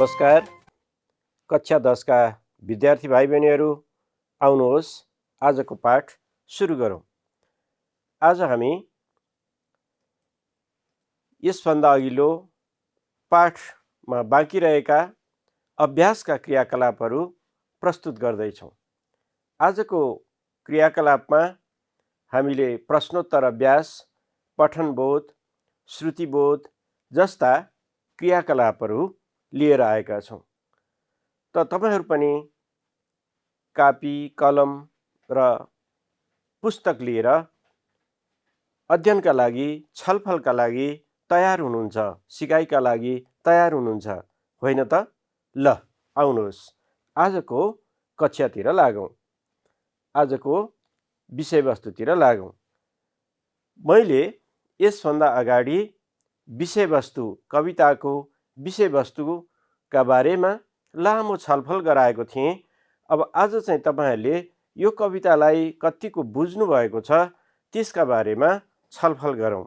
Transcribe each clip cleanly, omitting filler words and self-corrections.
नमस्कार। कक्षा 10 का विद्यार्थी भाइ बहिनीहरू, आउनुहोस् आजको पाठ सुरु गरौँ। आज हामी यसभन्दा अघिल्लो पाठमा बाँकी रहेका अभ्यासका क्रियाकलापहरू प्रस्तुत गर्दैछौँ। आजको क्रियाकलापमा हामीले प्रश्नोत्तर अभ्यास, पठनबोध, श्रुतिबोध जस्ता क्रियाकलापहरू लिएर आएका छौँ। त तपाईहरू पनि कापी, कलम र पुस्तक लिएर अध्ययनका लागि, छलफलका लागि तयार हुनुहुन्छ, सिकाइका लागि तयार हुनुहुन्छ, होइन त? ल, आउनुहोस् आजको कक्षातिर लागौँ, आजको विषयवस्तुतिर लागौँ। मैले यसभन्दा अगाडि विषयवस्तु, कविताको विषयवस्तुका बारेमा लामो छलफल गराएको थिएँ। अब आज चाहिँ तपाईहरूले यो कवितालाई कतिको बुझ्नु भएको छ त्यसका बारेमा छलफल गरौँ।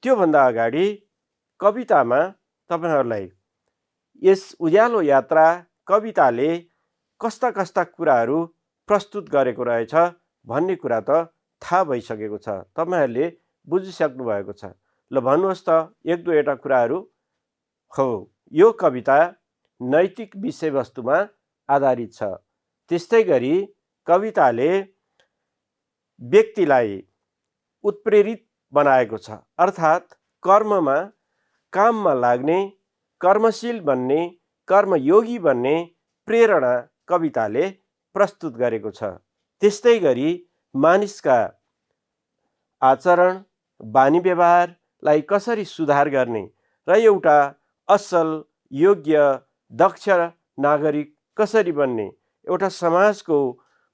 त्योभन्दा अगाडि कवितामा तपाईहरूलाई यस उज्यालो यात्रा कविताले कस्ता कस्ता कुराहरू प्रस्तुत गरेको रहेछ भन्ने कुरा त थाहा भइसकेको छ, तपाईहरूले बुझिसक्नु भएको छ। ल भन्नुहोस् त एक दुईवटा कुराहरू। हो, यो कविता नैतिक विषयवस्तुमा आधारित छ। त्यस्तै गरी कविताले व्यक्तिलाई उत्प्रेरित बनाएको छ, अर्थात् कर्ममा, काममा लाग्ने, कर्मशील बन्ने, कर्मयोगी बन्ने प्रेरणा कविताले प्रस्तुत गरेको छ। त्यस्तै गरी मानिसका आचरण, बानी व्यवहारलाई कसरी सुधार गर्ने र एउटा असल, योग्य, दक्ष नागरिक कसरी बन्ने, एउटा समाजको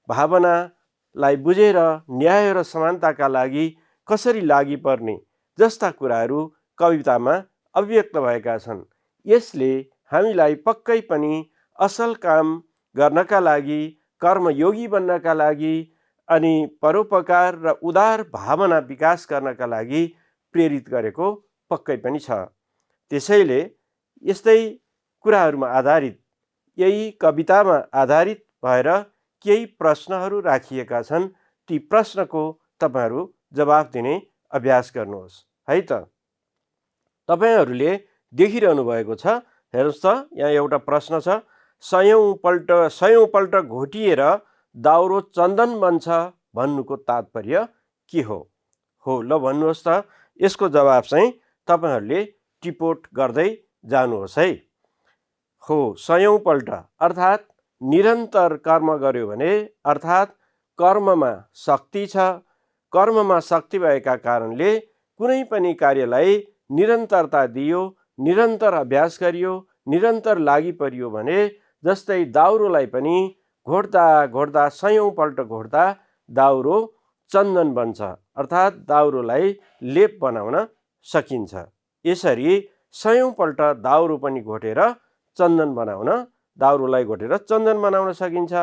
भावनालाई बुझेर न्याय र समानताका लागि कसरी लागि पर्ने जस्ता कुराहरू कवितामा अभिव्यक्त भएका छन्। यसले हामीलाई पक्कै पनि असल काम गर्नका लागि, कर्मयोगी बन्नका लागि अनि परोपकार र उदार भावना विकास गर्नका लागि प्रेरित गरेको पक्कै पनि छ। त्यसैले यस्तै कुराहरूमा आधारित, यही कवितामा आधारित भएर केही प्रश्नहरू राखिएका छन्। ती प्रश्नको तपाईहरू जवाफ दिने अभ्यास गर्नुहोस् है त। तपाईहरूले देखिरहनु भएको छ, हेर्नुहोस् त, यहाँ एउटा प्रश्न छ। सयौं पल्ट घोटिएर दाउरो चन्दन बन्छ भन्नुको तात्पर्य के हो? हो, ल भन्नुहोस् त। यसको जवाब चाहिँ तपाईहरूले टिपोट गर्दै जानुहोस् है। हो, सयौं पल्ट अर्थात् निरन्तर कर्म गर्यो भने, अर्थात् कर्ममा शक्ति छ। कर्ममा शक्ति भएका कारणले कुनै पनि कार्यलाई निरन्तरता दियो, निरन्तर अभ्यास गरियो, निरन्तर लागि परियो भने, जस्तै दाउरोलाई पनि घोट्दा घोट्दा, सयौं पल्ट घोट्दा दाउरो चन्दन बन्छ, अर्थात् दाउरोलाई लेप बनाउन सकिन्छ। यसरी सयौं पल्ट दाउरो पनि घोटेर चन्दन बनाउन, दाउरोलाई घोटेर चन्दन बनाउन सकिन्छ।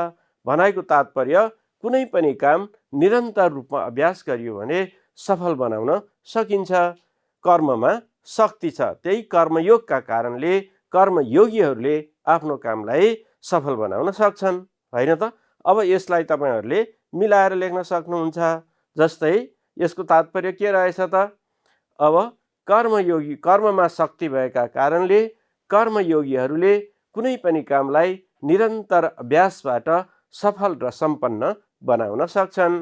भनाइको तात्पर्य कुनै पनि काम निरन्तर रूपमा अभ्यास गरियो भने सफल बनाउन सकिन्छ। कर्ममा शक्ति छ, त्यही कर्मयोगका कारणले कर्मयोगीहरूले आफ्नो कामलाई सफल बनाउन सक्छन्, होइन त? अब यसलाई तपाईहरूले मिलाएर लेख्न सक्नुहुन्छ। जस्तै यसको तात्पर्य के रहेछ त? अब कर्मयोगी, कर्ममा शक्ति भएका कारणले कर्मयोगीहरूले कुनै पनि कामलाई निरन्तर अभ्यासबाट सफल र सम्पन्न बनाउन सक्छन्,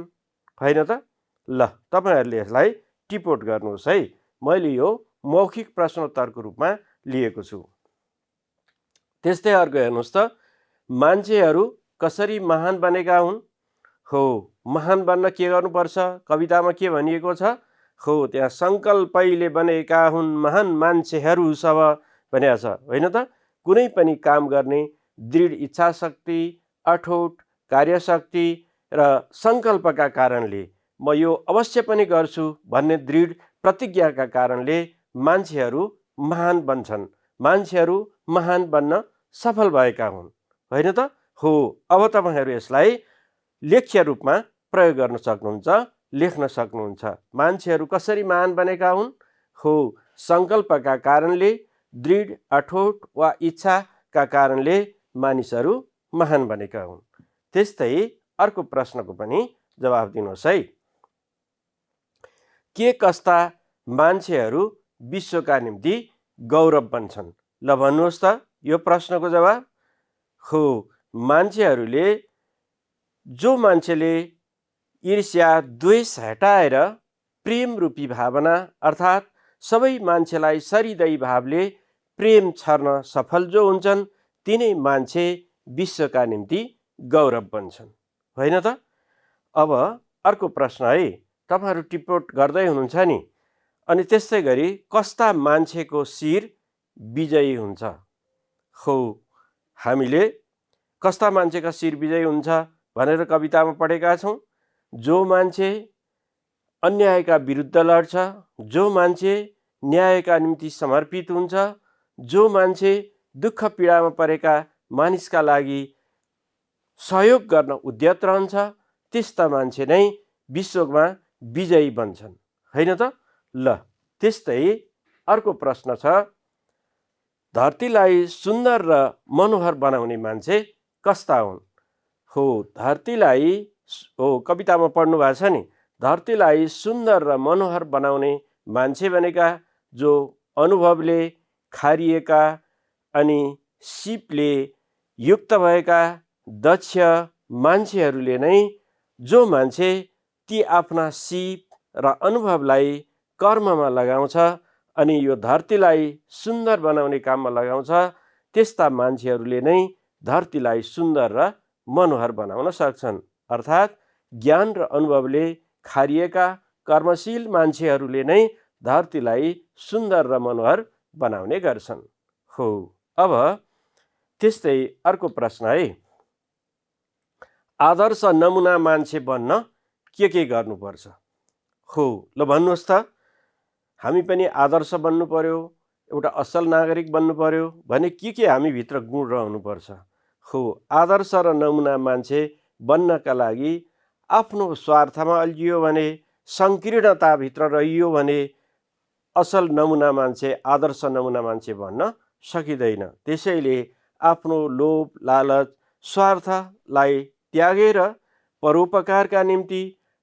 होइन त? ल, तपाईहरूले यसलाई टिपोट गर्नुहोस् है। मैले यो मौखिक प्रश्नोत्तरको रूपमा लिएको छु। त्यस्तै अर्को हेर्नुहोस् त। मान्छेहरू कसरी महान बनेका हुन्? हो, महान बन्न के गर्नुपर्छ? कवितामा के भनिएको छ? हो, त्यहाँ सङ्कल्पैले बनेका हुन् महान मान्छेहरू सब भनेको छ, होइन त? कुनै पनि काम गर्ने दृढ इच्छा शक्ति, अठोट कार्यशक्ति र सङ्कल्पका कारणले म यो अवश्य पनि गर्छु भन्ने दृढ प्रतिज्ञाका कारणले मान्छेहरू महान बन्छन्, मान्छेहरू महान बन्न सफल भएका हुन्, होइन त? हो, अब तपाईहरू यसलाई लेख्य रूपमा प्रयोग गर्न सक्नुहुन्छ, लेख्न सक्नुहुन्छ। मान्छेहरू कसरी महान बनेका हुन्? हो, सङ्कल्पका कारणले, दृढ अठोट वा इच्छाका कारणले मानिसहरू महान बनेका हुन्। त्यस्तै अर्को प्रश्नको पनि जवाफ दिनुहोस् है। के कस्ता मान्छेहरू विश्वका निम्ति गौरव बन्छन्? ल भन्नुहोस् त यो प्रश्नको जवाब। हो, मान्छेहरूले जो मान्छेले ईर्ष्या द्वेष हटाएर प्रेम रूपी भावना अर्थात् सबै मान्छेलाई सरिदय भावले प्रेम छर्न सफल जो हुन्छन् तिनै मान्छे विश्वका निम्ति गौरव बन्छन्, होइन त? अब अर्को प्रश्न है, तपाईहरु टिप्पण गर्दै हुनुहुन्छ नि, अनि त्यस्तै गरी कस्ता मान्छेको शिर विजयी हुन्छ? हो, हामीले कस्ता मान्छेका शिर विजयी हुन्छ भनेर कवितामा पढेका छौं। जो मान्छे अन्यायका विरुद्ध लड्छ, जो मान्छे न्यायका निम्ति समर्पित हुन्छ, जो मान्छे दुःख पीडामा परेका मानिसका लागि सहयोग गर्न उद्यत रहन्छ, त्यस्ता मान्छे नै विश्वमा विजयी बन्छन्, हैन त? ल, त्यस्तै अर्को प्रश्न छ, धरतीलाई सुन्दर र मनोहर बनाउने मान्छे कस्ता हुन्? हो, धरतीलाई कवितामा पढ्नु भएको छ नि, धरतीलाई सुन्दर र मनोहर बनाउने मान्छे भनेका जो अनुभवले खारिएका अनि सिपले युक्त भएका दक्ष मान्छेहरूले नै, जो मान्छे ती आफ्ना सिप र अनुभवलाई कर्ममा लगाउँछ अनि यो धरतीलाई सुन्दर बनाउने काममा लगाउँछ, त्यस्ता मान्छेहरूले नै धरतीलाई सुन्दर र मनोहर बनाउन सक्छन्। अर्थात् ज्ञान र अनुभवले खारिएका कर्मशील मान्छेहरूले नै धरतीलाई सुन्दर र मनोहर बनाउने गर्छन्। हो, अब त्यस्तै अर्को प्रश्न है, आदर्श नमुना मान्छे बन्न के गर्नुपर्छ? हो, ल भन्नुहोस् त। हामी पनि आदर्श बन्नु पर्यो, एउटा असल नागरिक बन्नु पर्यो भने के हामी भित्र गुण रहनुपर्छ? हो, आदर्श र नमुना मान्छे बन्नका लागि आफ्नो स्वार्थमा अल्झियो भने, संकीर्णताभित्र रहियो भने असल नमुना मान्छे, आदर्श नमुना मान्छे बन्न सकिँदैन। त्यसैले आफ्नो लोभ, लालच, स्वार्थलाई त्यागेर परोपकारका निम्ति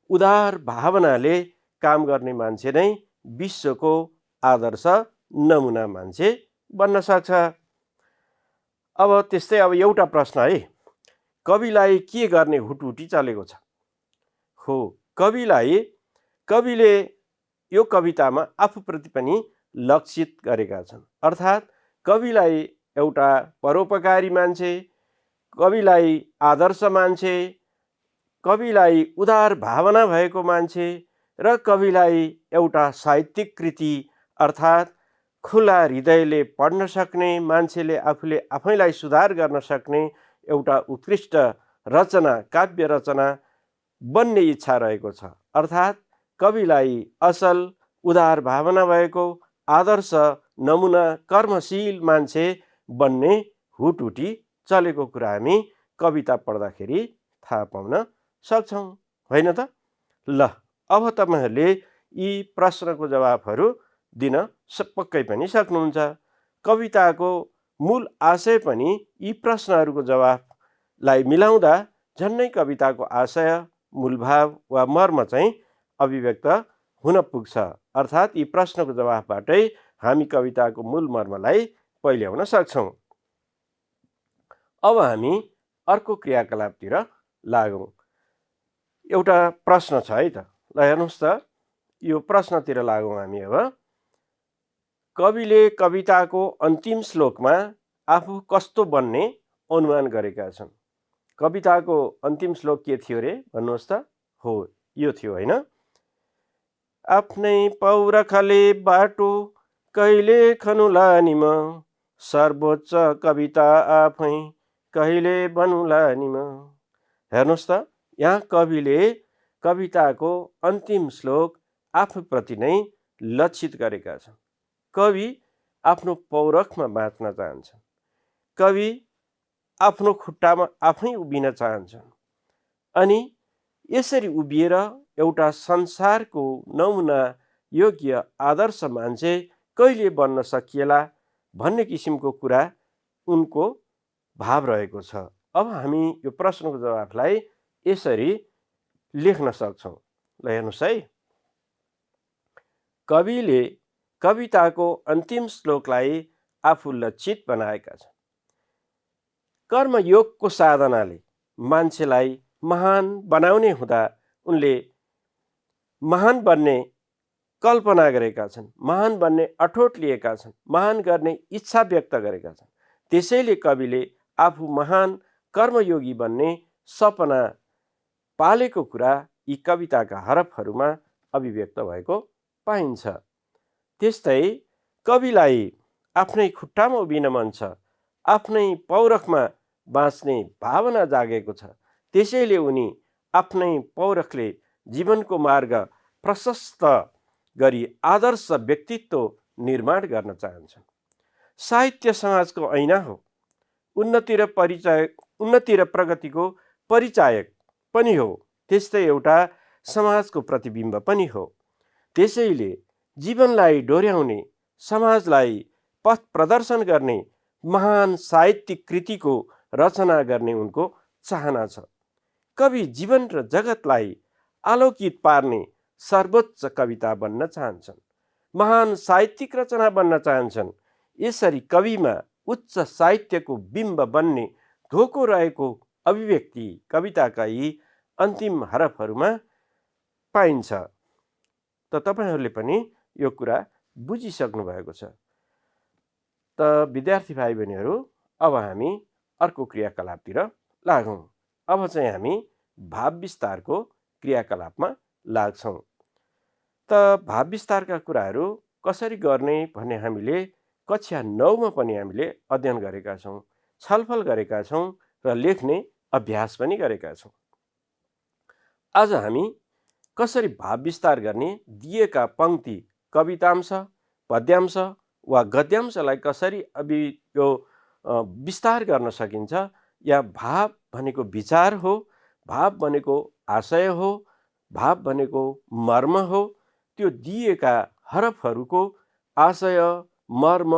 उदार भावनाले काम गर्ने मान्छे नै विश्वको आदर्श नमुना मान्छे बन्न सक्छ। अब त्यस्तै अब एउटा प्रश्न है, कविलाई के गर्ने हुटहुटी चलेको छ? हो, कविले यो कवितामा आफूप्रति पनि लक्षित गरेका छन्। अर्थात् कविलाई एउटा परोपकारी मान्छे, कविलाई आदर्श मान्छे, कविलाई उदार भावना भएको मान्छे र कविलाई एउटा साहित्यिक कृति अर्थात् खुला हृदयले पढ्न सक्ने मान्छेले आफूले आफैलाई सुधार गर्न सक्ने एउटा उत्कृष्ट रचना, काव्य रचना बन्ने इच्छा रहेको छ। अर्थात् कविलाई असल उदार भावना भएको आदर्श नमुना कर्मशील मान्छे बन्ने हुटहुटी चलेको कुरा हामी कविता पढ्दाखेरि थाहा पाउन सक्छौँ, होइन त? ल, अब तपाईहरूले यी प्रश्नको जवाफहरू दिन पक्कै पनि सक्नुहुन्छ। कविताको मूल आशय पनि यी प्रश्नहरूको जवाफलाई मिलाउँदा झन्नै कविताको आशय, मूलभाव वा मर्म चाहिँ अभिव्यक्त हुन पुग्छ। अर्थात् यी प्रश्नको जवाफबाटै हामी कविताको मूल मर्मलाई पहिल्याउन सक्छौँ। अब हामी अर्को क्रियाकलापतिर लागौँ। एउटा प्रश्न छ है त, ल हेर्नुहोस् त, यो प्रश्नतिर लागौँ हामी। अब कविले कविताको अन्तिम श्लोकमा आफू कस्तो बन्ने अनुमान गरेका छन्? कविताको अन्तिम श्लोक के थियो रे भन्नुहोस् त? हो, यो थियो, होइन? आफ्नै पौरखले बाटो कहिले खनुला निम, सर्वोच्च कविता आफै कहिले बनुला निम। हेर्नुहोस् त, यहाँ कविले कविताको अन्तिम श्लोक आफूप्रति नै लक्षित गरेका छन्। कवि आफ्नो पौरखमा बाँच्न चाहन्छन्, कवि आफ्नो खुट्टामा आफै उभिन चाहन्छन् अनि यसरी उभिएर एउटा संसारको नमुना योग्य आदर्श मान्छे कहिले बन्न सकिएला भन्ने किसिमको कुरा उनको भाव रहेको छ। अब हामी यो प्रश्नको जवाफलाई यसरी लेख्न सक्छौँ। ल हेर्नुहोस् है, कविले कविताको अन्तिम श्लोकलाई आफू लक्षित बनाएका छन्। कर्मयोगको साधनाले मान्छेलाई महान बनाउने हुँदा उनले महान बन्ने कल्पना गरेका छन्, महान बन्ने अठोट लिएका छन्, महान गर्ने इच्छा व्यक्त गरेका छन्। त्यसैले कविले आफू महान कर्मयोगी बन्ने सपना पालेको कुरा यी कविताका हरफहरूमा अभिव्यक्त भएको पाइन्छ। त्यस्तै कविलाई आफ्नै खुट्टामा उभिन मन छ, आफ्नै पौरखमा बाँच्ने भावना जागेको छ। त्यसैले उनी आफ्नै पौरखले जीवनको मार्ग प्रशस्त गरी आदर्श व्यक्तित्व निर्माण गर्न चाहन्छन्। साहित्य समाजको ऐना हो, उन्नति र प्रगतिको परिचायक पनि हो, त्यस्तै एउटा समाजको प्रतिबिम्ब पनि हो। त्यसैले जीवनलाई डोर्याउने, समाजलाई पथ प्रदर्शन गर्ने महान साहित्यिक कृतिको रचना गर्ने उनको चाहना छ। कवि जीवन र जगतलाई आलोकित पार्ने सर्वोच्च कविता बन्न चाहन्छन्, महान साहित्यिक रचना बन्न चाहन्छन्। यसरी कविमा उच्च साहित्यको बिम्ब बन्ने धोको रहेको अभिव्यक्ति कविताका यी अन्तिम हरफहरूमा पाइन्छ। त तपाईहरूले पनि यो कुरा बुझिसक्नु भएको छ। त विद्यार्थी भाइ बहिनीहरू, अब हामी अर्को क्रियाकलापतिर लागौँ। अब चाहिँ हामी भाव विस्तारको क्रियाकलापमा लाग्छौँ। त भाव विस्तारका कुराहरू कसरी गर्ने भन्ने हामीले कक्षा 9मा पनि हामीले अध्ययन गरेका छौँ, छलफल गरेका छौँ र लेख्ने अभ्यास पनि गरेका छौँ। आज हामी कसरी भाव विस्तार गर्ने, दिएका पङ्क्ति, कवितांश, पद्यांश वा गद्यांशलाई कसरी विस्तार गर्न सकिन्छ, या भाव भनेको विचार हो, भाव भनेको आशय हो, भाव भनेको मर्म हो, त्यो दिएका हरफहरूको आशय, मर्म,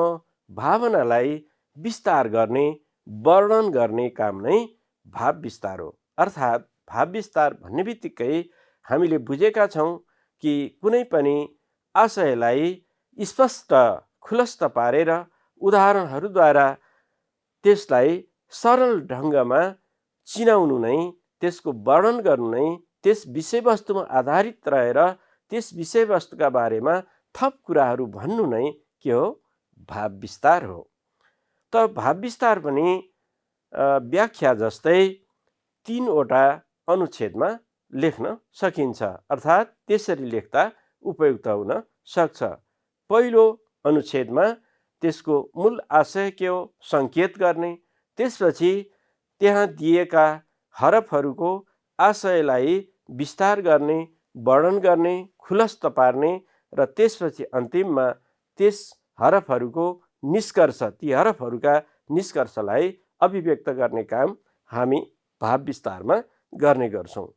भावनालाई विस्तार गर्ने, वर्णन गर्ने काम नै भाव विस्तार हो। अर्थात् भाव विस्तार भन्ने बित्तिकै हामीले बुझेका छौँ कि कुनै पनि आशयलाई स्पष्ट खुलस्त पारेर उदाहरणहरूद्वारा त्यसलाई सरल ढङ्गमा चिनाउनु नै, त्यसको वर्णन गर्नु नै, त्यस विषयवस्तुमा आधारित रहेर त्यस विषयवस्तुका बारेमा थप कुराहरू भन्नु नै के हो? भाव विस्तार हो। त भाव विस्तार पनि व्याख्या जस्तै 3वटा अनुच्छेदमा लेख्न सकिन्छ, अर्थात् त्यसरी लेख्दा उपयुक्त हुन सक्छ। पहिलो अनुच्छेदमा त्यसको मूल आशय के हो सङ्केत गर्ने, त्यसपछि त्यहाँ दिएका हरफहरूको आशयलाई विस्तार गर्ने, वर्णन गर्ने, खुलस्त पार्ने, र त्यसपछि अन्तिममा त्यस हरफहरूको निष्कर्ष, ती हरफहरूका निष्कर्षलाई अभिव्यक्त गर्ने काम हामी भाव विस्तारमा गर्ने गर्छौँ।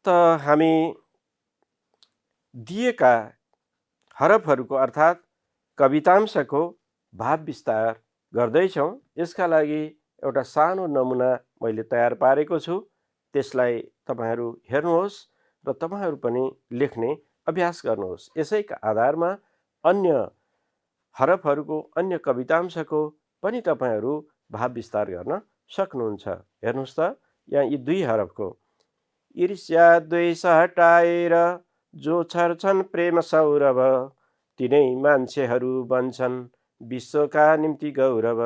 त हामी दिएका हरफहरूको अर्थात् कवितांशको भाव विस्तार गर्दैछौँ। यसका लागि एउटा सानो नमुना मैले तयार पारेको छु, त्यसलाई तपाईँहरू हेर्नुहोस् र तपाईँहरू पनि लेख्ने अभ्यास गर्नुहोस्। यसैका आधारमा अन्य हरफहरूको, अन्य कवितांशको पनि तपाईँहरू भाव विस्तार गर्न सक्नुहुन्छ। हेर्नुहोस् त, यहाँ यी 2 हरफको ईर्ष्या द्वेष हटाएर जो छर्छन् प्रेम सौरभ, तिनै मान्छेहरू बन्छन् विश्वका निम्ति गौरव।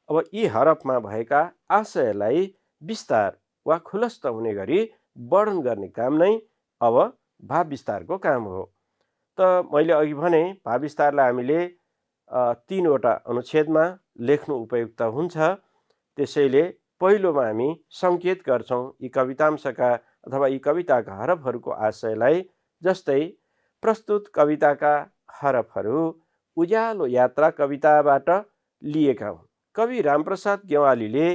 अब यी हरफमा भएका आशयलाई विस्तार वा खुलस्त हुने गरी वर्णन गर्ने काम नै अब भाव विस्तारको काम हो। त मैले अघि भने भाव विस्तारलाई हामीले 3वटा अनुच्छेदमा लेख्नु उपयुक्त हुन्छ। त्यसैले पहिलोमा हामी सङ्केत गर्छौँ यी कवितांशका अथवा यी कविताका हरफहरूको आशयलाई। जस्तै प्रस्तुत कविताका हरफहरू उज्यालो यात्रा कविताबाट लिएका हुन्। कवि रामप्रसाद गेवालीले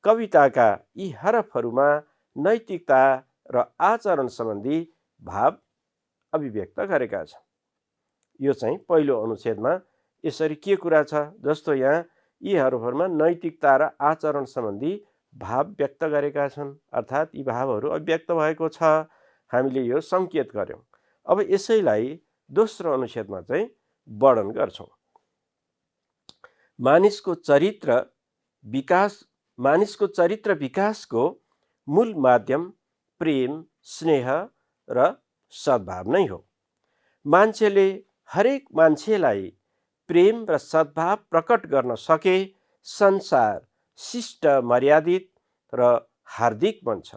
कविताका यी हरफहरूमा नैतिकता र आचरण सम्बन्धी भाव अभिव्यक्त गरेका छन्। यो चाहिँ पहिलो अनुच्छेदमा यसरी के कुरा छ, जस्तो यहाँ यी हरफहरूमा नैतिकता र आचरण सम्बन्धी भाव व्यक्त गरेका छन्, अर्थात् यी भावहरू अव्यक्त भएको छ, हामीले यो सङ्केत गर्यौँ। अब यसैलाई दोस्रो अनुच्छेदमा चाहिँ वर्णन गर्छौँ। मानिसको चरित्र विकासको मूल माध्यम प्रेम, स्नेह र सद्भाव नै हो। मान्छेले हरेक मान्छेलाई प्रेम र सद्भाव प्रकट गर्न सके संसार शिष्ट, मर्यादित र हार्दिक बन्छ।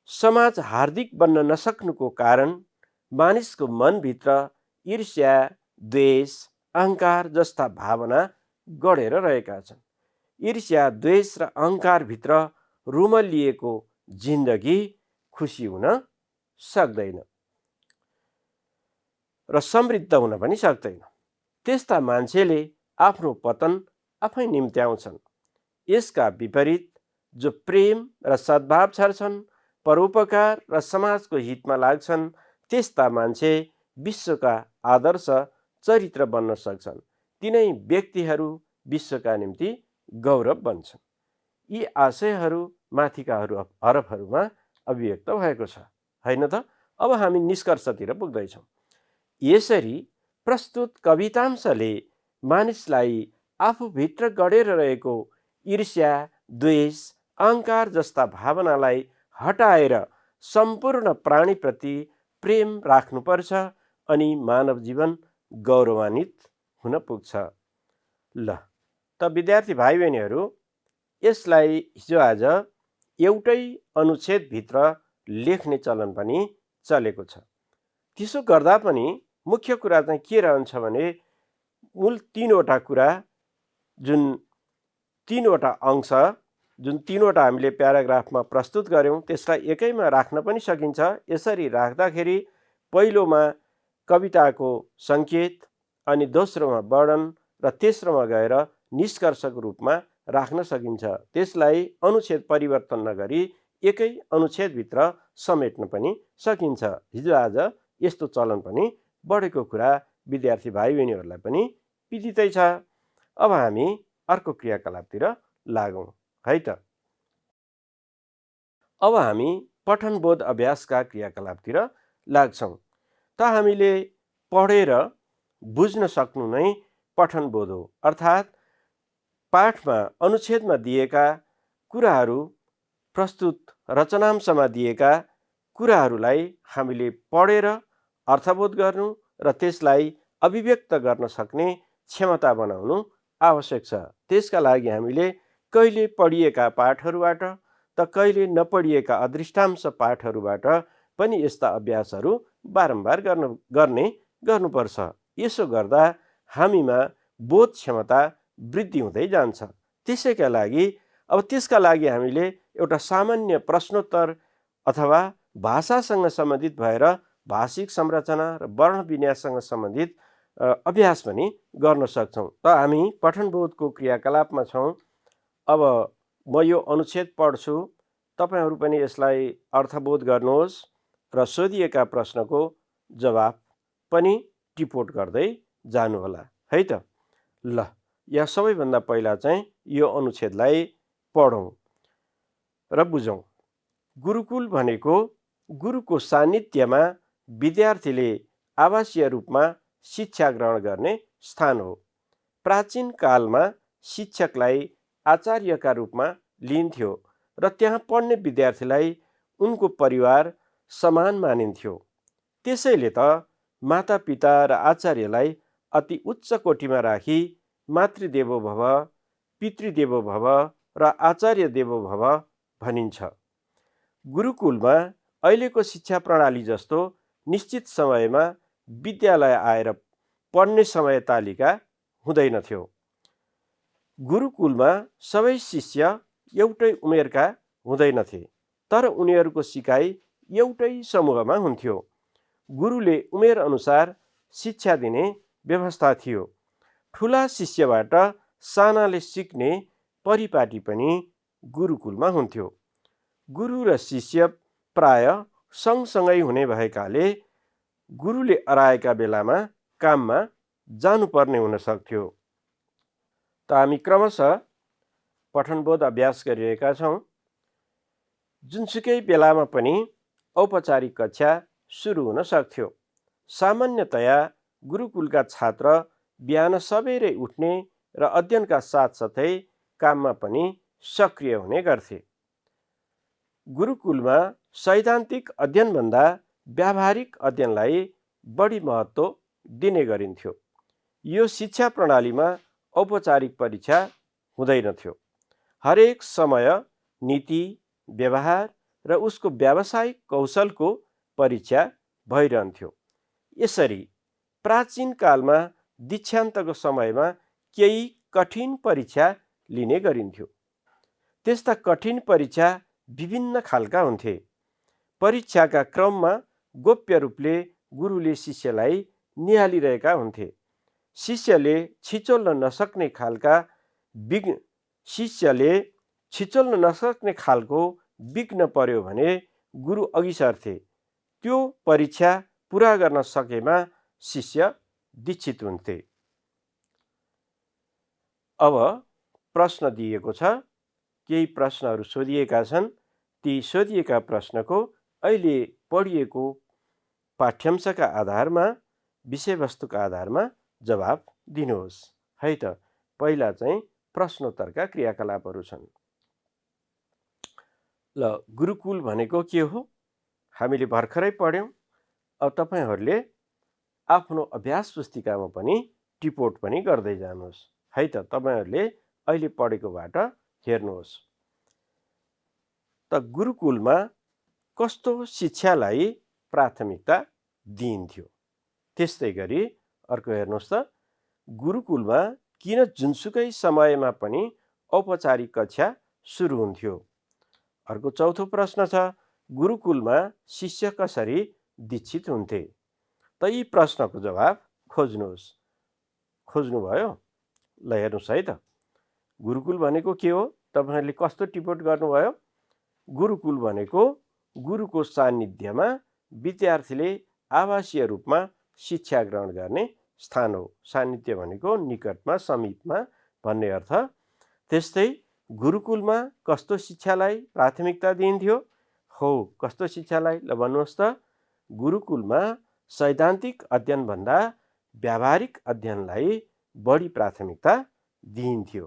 समाज हार्दिक बन्न नसक्नुको कारण मानिसको मनभित्र ईर्ष्या, द्वेष, अहङ्कार जस्ता भावना गढेर रहेका छन्। ईर्ष्या, द्वेष र अहङ्कारभित्र रुमलिएको जिन्दगी खुसी हुन सक्दैन र समृद्ध हुन पनि सक्दैन। त्यस्ता मान्छेले आफ्नो पतन आफै निम्त्याउँछन्। यसका विपरीत जो प्रेम र सद्भाव छर्छन्, परोपकार र समाजको हितमा लाग्छन्, त्यस्ता मान्छे विश्वका आदर्श चरित्र बन्न सक्छन्। तिनै व्यक्तिहरू विश्वका निम्ति गौरव बन्छन्। यी आशयहरू माथिका हरफहरूमा अभिव्यक्त भएको छ, होइन त? अब हामी निष्कर्षतिर पुग्दैछौँ। यसरी प्रस्तुत कवितांशले मानिसलाई आफूभित्र गढेर रहेको ईर्ष्या, द्वेष, अहङ्कार जस्ता भावनालाई हटाएर सम्पूर्ण प्राणीप्रति प्रेम राख्नुपर्छ अनि मानव जीवन गौरवान्वित हुन पुग्छ। ल त विद्यार्थी भाइ बहिनीहरू, यसलाई हिजोआज एउटै अनुच्छेदभित्र लेख्ने चलन पनि चलेको छ। त्यसो गर्दा पनि मुख्य कुरा चाहिँ के रहन्छ भने मूल तीनवटा कुरा, जुन तीनवटा अंश, जुन तीनवटा हामीले प्याराग्राफमा प्रस्तुत गर्यौँ, त्यसलाई एकैमा राख्न पनि सकिन्छ। यसरी राख्दाखेरि पहिलोमा कविताको सङ्केत, अनि दोस्रोमा वर्णन र तेस्रोमा गएर निष्कर्षको रूपमा राख्न सकिन्छ। त्यसलाई अनुच्छेद परिवर्तन नगरी एकै अनुच्छेदभित्र समेट्न पनि सकिन्छ। हिजोआज यस्तो चलन पनि बढेको कुरा विद्यार्थी भाइ बहिनीहरूलाई पनि विदितै छ। अब हामी अर्को क्रियाकलापतिर लागौँ है त। अब हामी पठनबोध अभ्यासका क्रियाकलापतिर लाग्छौँ। त हामीले पढेर बुझ्न सक्नु नै पठनबोध हो, अर्थात् पाठमा अनुच्छेदमा दिएका कुराहरू, प्रस्तुत रचनांशमा दिएका कुराहरूलाई हामीले पढेर अर्थबोध गर्नु र त्यसलाई अभिव्यक्त गर्न सक्ने क्षमता बनाउनु आवश्यक छ। त्यसका लागि हामीले कहिले पढिएका पाठहरूबाट त कहिले नपढिएका अदृष्टांश पाठहरूबाट पनि यस्ता अभ्यासहरू बारम्बार गर्नुपर्छ। यसो गर्दा हामीमा बोध क्षमता वृद्धि हुँदै जान्छ। त्यसका लागि हामीले एउटा सामान्य प्रश्नोत्तर अथवा भाषासँग सम्बन्धित भएर भाषिक संरचना र वर्ण विन्याससँग सम्बन्धित अभ्यास पनि गर्न सक्छौँ। त हामी पठनबोधको क्रियाकलापमा छौँ। अब म यो अनुच्छेद पढ्छु, तपाईँहरू पनि यसलाई अर्थबोध गर्नुहोस् र सोधिएका प्रश्नको जवाफ पनि टिपोट गर्दै जानुहोला है त। ल यहाँ सबैभन्दा पहिला चाहिँ यो अनुच्छेदलाई पढौँ र बुझौँ। गुरुकुल भनेको गुरुको सान्निध्यमा विद्यार्थीले आवासीय रूपमा शिक्षा ग्रहण गर्ने स्थान हो। प्राचीन कालमा शिक्षकलाई आचार्यका रूपमा लिइन्थ्यो र त्यहाँ पढ्ने विद्यार्थीलाई उनको परिवार समान मानिन्थ्यो। त्यसैले त मातापिता र आचार्यलाई अति उच्च कोटीमा राखी मातृदेवो भव, पितृदेवो भव र आचार्य देवो भव भनिन्छ। गुरुकुलमा अहिलेको शिक्षा प्रणाली जस्तो निश्चित समयमा विद्यालय आएर पढ्ने समय तालिका हुँदैनथ्यो। गुरुकुलमा सबै शिष्य एउटै उमेरका हुँदैनथे, तर उनीहरूको सिकाइ एउटै समूहमा हुन्थ्यो। गुरुले उमेर अनुसार शिक्षा दिने व्यवस्था थियो। ठुला शिष्यबाट सानाले सिक्ने परिपाटी पनि गुरुकुलमा हुन्थ्यो। गुरु र शिष्य प्राय सँगसँगै हुने भएकाले गुरुले अराएका बेलामा काममा जानुपर्ने हुन सक्थ्यो। त हामी क्रमशः पठनबोध अभ्यास गरिरहेका छौँ। जुनसुकै बेलामा पनि औपचारिक कक्षा सुरु हुन सक्थ्यो। सामान्यतया गुरुकुलका छात्र बिहान सबेरै उठ्ने र अध्ययनका साथसाथै काममा पनि सक्रिय हुने गर्थे। गुरुकुलमा सैद्धान्तिक अध्ययनभन्दा व्यावहारिक अध्ययनलाई बढी महत्त्व दिने गरिन्थ्यो। यो शिक्षा प्रणालीमा औपचारिक परीक्षा हुँदैनथ्यो। हरेक समय नीति, व्यवहार र उसको व्यावसायिक कौशलको परीक्षा भइरहन्थ्यो। यसरी प्राचीन कालमा दीक्षान्तको समयमा केही कठिन परीक्षा लिने गरिन्थ्यो। त्यस्ता कठिन परीक्षा विभिन्न खालका हुन्थे। परीक्षाका क्रममा गोप्य रूपले गुरुले शिष्यलाई निहालिरहेका हुन्थे। शिष्यले छिचोल्न नसक्ने खालको विघ्न पर्यो भने गुरु अघि सर्थे। त्यो परीक्षा पुरा गर्न सकेमा शिष्य दीक्षित हुन्थे। अब प्रश्न दिएको छ, केही प्रश्नहरू सोधिएका छन्। ती सोधिएका प्रश्नको अहिले पढिएको पाठ्यांशका आधारमा, विषयवस्तुका आधारमा जवाब दिनुहोस्। है त, पहिला चाहिँ प्रश्नोत्तरका क्रियाकलापहरू छन्। ल, गुरुकुल भनेको के हो हामीले भर्खरै पढ्यौँ। अब तपाईहरूले आफ्नो अभ्यास पुस्तिकामा पनि टिपोट पनि गर्दै जानुहोस्। है त, तपाईहरूले अहिले पढेकोबाट हेर्नुहोस्। त गुरुकुलमा कस्तो शिक्षालाई प्राथमिकता दिइन्थ्यो। त्यस्तै गरी अर्को हेर्नुहोस् त, गुरुकुलमा किन जुनसुकै समयमा पनि औपचारिक कक्षा सुरु हुन्थ्यो। अर्को चौथो प्रश्न छ, गुरुकुलमा शिष्य कसरी दीक्षित हुन्थे। त यी प्रश्नको जवाब खोज्नुहोस्। खोज्नुभयो? ल हेर्नुहोस् है त, गुरुकुल भनेको के हो तपाईहरूले कस्तो टिपोट गर्नुभयो। गुरुकुल भनेको गुरुको सान्निध्यमा विद्यार्थीले आवासीय रूपमा शिक्षा ग्रहण गर्ने स्थान हो। सान्निध्य भनेको निकटमा, समीपमा भन्ने अर्थ। त्यस्तै गुरुकुलमा कस्तो शिक्षालाई प्राथमिकता दिइन्थ्यो। हो, कस्तो शिक्षालाई ल भन्नुहोस् त। गुरुकुलमा सैद्धान्तिक अध्ययनभन्दा व्यावहारिक अध्ययनलाई बढी प्राथमिकता दिइन्थ्यो।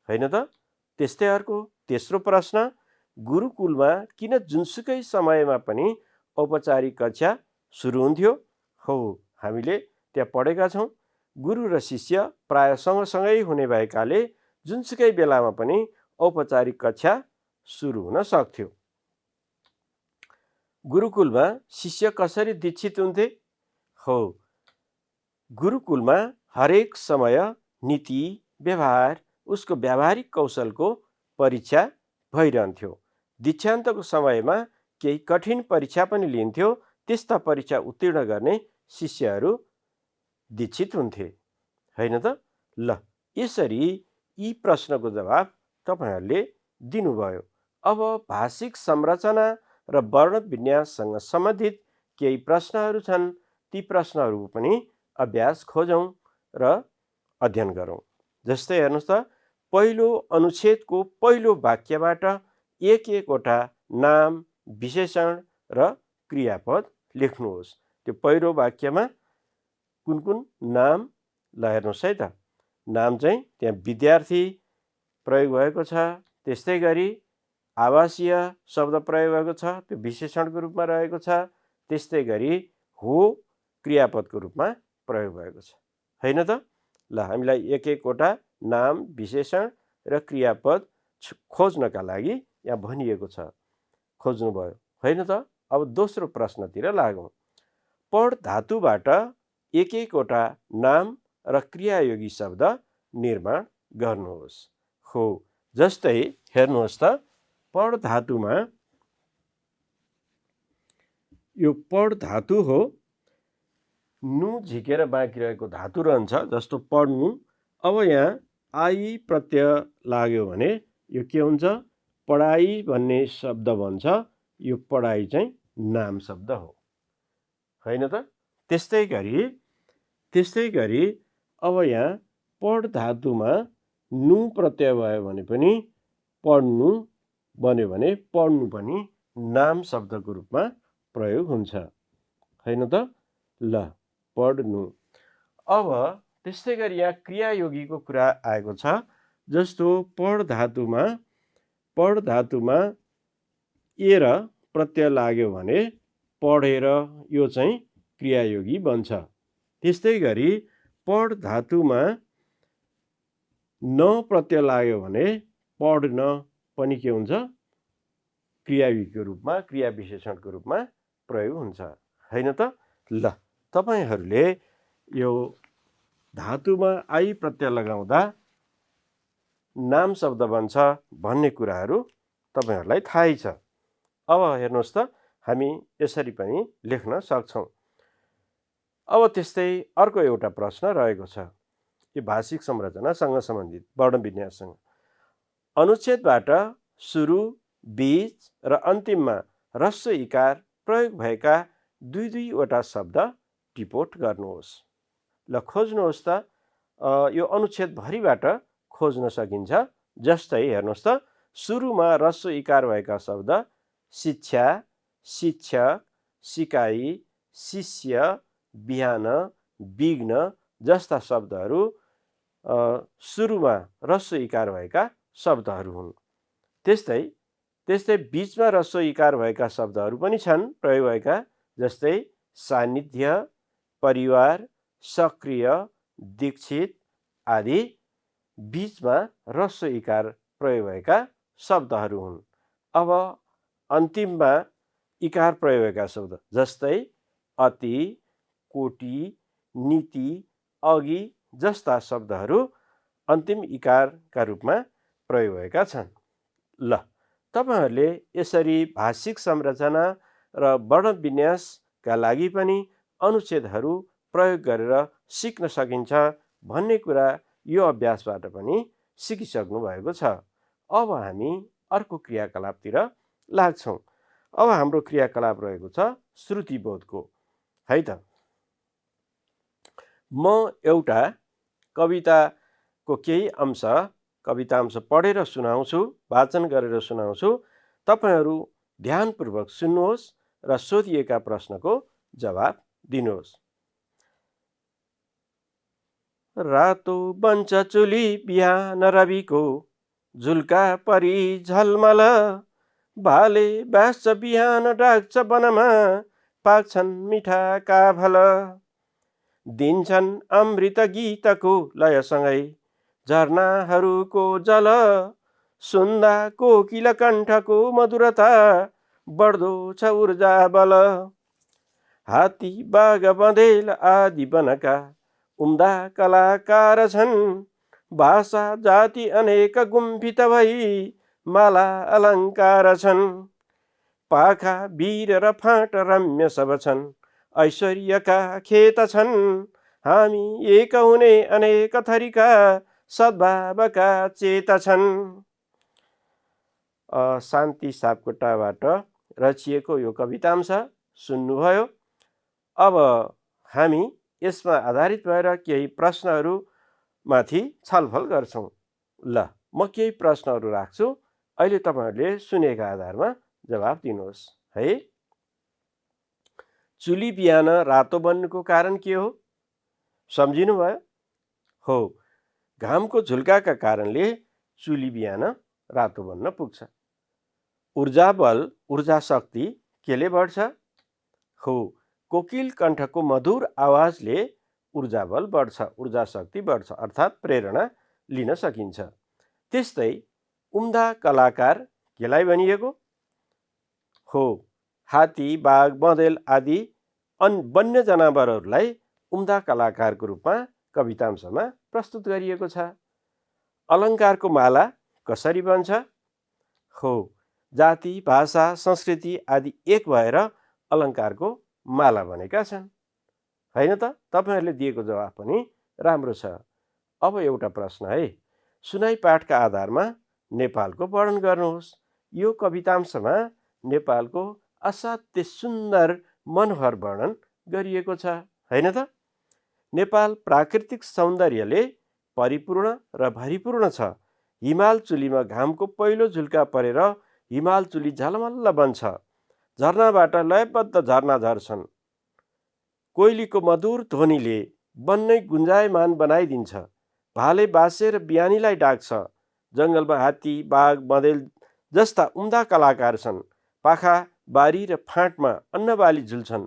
होइन त। त्यस्तै अर्को तेस्रो प्रश्न, गुरुकुलमा किन जुनसुकै समयमा पनि औपचारिक कक्षा सुरु हुन्थ्यो। हो, हामीले त्यहाँ पढेका छौँ। गुरु र शिष्य प्राय सँगसँगै हुने भएकाले जुनसुकै बेलामा पनि औपचारिक कक्षा सुरु हुन सक्थ्यो। गुरुकुलमा शिष्य कसरी दीक्षित हुन्थे। हो, गुरुकुलमा हरेक समय नीति, व्यवहार, उसको व्यावहारिक कौशलको परीक्षा भइरहन्थ्यो। दीक्षान्तको समयमा केही कठिन परीक्षा पनि लिन्थ्यो। त्यस्ता परीक्षा उत्तीर्ण गर्ने शिष्यहरू दीक्षित हुन्थे। होइन त। ल, यसरी यी प्रश्नको जवाब तपाईहरूले दिनुभयो। अब भाषिक संरचना र वर्ण विन्याससँग सम्बन्धित केही प्रश्नहरू छन्। ती प्रश्नहरू पनि अभ्यास खोजौँ र अध्ययन गरौँ। जस्तै हेर्नुहोस् त, पहिलो अनुच्छेदको पहिलो वाक्यबाट एकवटा नाम, विशेषण र क्रियापद लेख्नुहोस्। त्यो पहिलो वाक्यमा कुन कुन नाम, ल हेर्नुहोस् है त। नाम चाहिँ त्यहाँ विद्यार्थी प्रयोग भएको छ। त्यस्तै गरी आवासीय शब्द प्रयोग भएको छ, त्यो विशेषणको रूपमा रहेको छ। त्यस्तै गरी हो क्रियापदको रूपमा प्रयोग भएको छ। होइन त। ल, हामीलाई एकवटा नाम, विशेषण र क्रियापद खोज्नका लागि यहाँ भनिएको छ। खोज्नुभयो। होइन त। अब दोस्रो प्रश्नतिर लागौँ। पढ धातुबाट एकवटा नाम र क्रियायोगी शब्द निर्माण गर्नुहोस्। हो, जस्तै हेर्नुहोस् त, पढ धातुमा यो पढ धातु हो। नु झिकेर बाँकी रहेको धातु रहन्छ, जस्तो पढ्नु। अब यहाँ आई प्रत्यय लाग्यो भने यो के हुन्छ, पढाइ भन्ने शब्द बन्छ। यो पढाइ चाहिँ नाम शब्द हो। होइन त। त्यस्तै गरी अब यहाँ पढ धातुमा नु प्रत्यय भयो भने पनि पढ्नु बन्यो भने पढ्नु पनि नाम शब्दको रूपमा प्रयोग हुन्छ, होइन त? ल, पढ्नु। अब त्यस्तै गरी यहाँ क्रियायोगीको कुरा आएको छ। जस्तो पढ धातुमा ए र प्रत्यय लाग्यो भने पढेर, यो चाहिँ क्रियायोगी बन्छ। त्यस्तै गरी पढ धातुमा न प्रत्यय लाग्यो भने पढ्न पनि के हुन्छ? क्रियायोगीको रूपमा, क्रिया विशेषणको रूपमा प्रयोग हुन्छ, होइन त? ल, तपाईहरूले यो धातुमा आई प्रत्यय लगाउँदा नाम शब्द बन्छ भन्ने कुराहरू तपाईहरूलाई थाहै छ। अब हेर्नुहोस् त, हामी यसरी पनि लेख्न सक्छौँ। अब त्यस्तै अर्को एउटा प्रश्न रहेको छ, यो भाषिक संरचनासँग सम्बन्धित, वर्ण विन्याससँग। अनुच्छेदबाट सुरु, बीच र अन्तिममा ह्रस्व इकार प्रयोग भएका दुईवटा शब्द टिपोट गर्नुहोस्। ल, खोज्नुहोस् त। यो अनुच्छेदभरिबाट खोज्न सकिन्छ। जस्तै हेर्नुहोस् त, सुरुमा ह्रस्व इकार भएका शब्द शिक्षा, शिक्षक, सिकाइ, शिष्य, बिहान, विघ्न जस्ता शब्दहरू सुरुमा ह्रस्व इकार भएका शब्दहरू हुन्। त्यस्तै बीचमा ह्रस्व इकार भएका शब्दहरू पनि छन् प्रयोग भएका, जस्तै सान्निध्य, परिवार, सक्रिय, दीक्षित आदि बीचमा ह्रस्व इकार प्रयोग भएका शब्दहरू हुन्। अब अन्तिममा इकार प्रयोग भएका शब्द जस्तै अति, कोटि, नीति, अघि जस्ता शब्दहरू अन्तिम इकारका रूपमा प्रयोग भएका छन्। ल, तपाईहरूले यसरी भाषिक संरचना र वर्ण विन्यासका लागि पनि अनुच्छेदहरू प्रयोग गरेर सिक्न सकिन्छ भन्ने कुरा यो अभ्यासबाट पनि सिकिसक्नु भएको छ। अब हामी अर्को क्रियाकलापतिर लाग्छौँ। अब हाम्रो क्रियाकलाप रहेको छ श्रुतिबोधको, है त। म एउटा कविताको केही कवितांश पढेर सुनाउँछु, वाचन गरेर सुनाउँछु। तपाईहरू ध्यानपूर्वक सुन्नुहोस् र सोधिएका प्रश्नको जवाब दिनुहोस्। रातो बन्छ चुली बिहान रविको, झुल्का परी झलमल, भाले बाँच्छ बिहान डाक्छ वनमा, पाक्छन् मिठा काभल, दिन्छन् अमृत गीतको लयसँगै झरनाहरूको जल, सुन्दा कोकिला कण्ठको मधुरता, बढ्दो छ ऊर्जा बल, हात्ती बाघ बँदेल आदि वनका उम्दा कलाकार छन्, भाषा जाति अनेक गुम्फित भई माला अलङ्कार छन्, पाखा वीर र फाँट रम्य सब छन्, ऐश्वर्यका खेत छन्, हामी एक हुने अनेक थरीका सद्भावका चेत छन्। शान्ति सापकोटाबाट रचिएको यो कवितांश सुन्नुभयो। अब हामी यसमा आधारित भएर केही प्रश्नहरूमाथि छलफल गर्छौँ। ल, म केही प्रश्नहरू राख्छु, अहिले तपाईहरूले सुनेका आधारमा जवाब दिनुहोस् है। चुली बिहान रातो बन्नुको कारण के हो? सम्झिनुभयो? हो, घामको झुल्काका कारणले चुली बिहान रातो बन्न पुग्छ। ऊर्जा बल, ऊर्जा शक्ति केले बढ्छ? हो, कोकिल कण्ठको मधुर आवाजले ऊर्जा बल बढ्छ, ऊर्जा शक्ति बढ्छ, अर्थात् प्रेरणा लिन सकिन्छ। त्यस्तै उम्दा कलाकार केलाई भनिएको? हो, हात्ती बाघ बँदेल आदि वन्य जनावरहरूलाई उम्दा कलाकारको रूपमा कवितांशमा प्रस्तुत गरिएको छ। अलङ्कारको माला कसरी बन्छ? हो, जाति भाषा संस्कृति आदि एक भएर अलङ्कारको माला बनेका छन्, होइन त? तपाईहरूले दिएको जवाफ पनि राम्रो छ। अब एउटा प्रश्न है, सुनाइ पाठका आधारमा नेपालको वर्णन गर्नुहोस्। यो कवितांशमा नेपालको असाध्यै सुन्दर मनोहर वर्णन गरिएको छ, होइन त? नेपाल प्राकृतिक सौन्दर्यले परिपूर्ण र भरिपूर्ण छ। हिमाल चुलीमा घामको पहिलो झुल्का परेर हिमाल चुली झलमल्ल बन्छ। झरनाबाट लयबद्ध झरना झर्छन्। कोइलीको मधुर ध्वनिले वन नै गुन्जायमान बनाइदिन्छ। भाले बासे र बिहानीलाई डाक्छ। जङ्गलमा हात्ती, बाघ, बँदेल जस्ता उम्दा कलाकार छन्। पाखा, बारी र फाँटमा अन्नबाली झुल्छन्।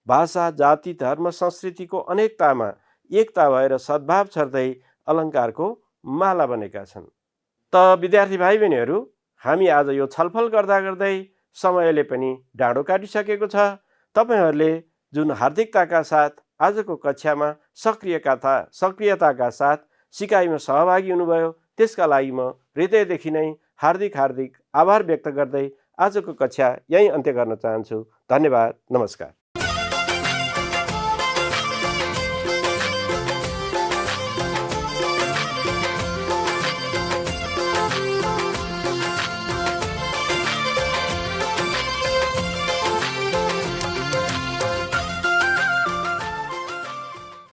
भाषा, जाति, धर्म, संस्कृतिको अनेकतामा एकता भएर सद्भाव छर्दै अलङ्कारको माला बनेका छन्। त विद्यार्थी भाइ बहिनीहरू, हामी आज यो छलफल गर्दा गर्दै समयले पनि डाँडो काटिसकेको छ। तपाईहरूले जुन हार्दिकताका साथ आजको कक्षामा सक्रियताका साथ सिकाइमा सहभागी हुनुभयो, त्यसका लागि म हृदयदेखि नै हार्दिक आभार व्यक्त गर्दै आजको कक्षा यहीँ अन्त्य गर्न चाहन्छु। धन्यवाद। नमस्कार।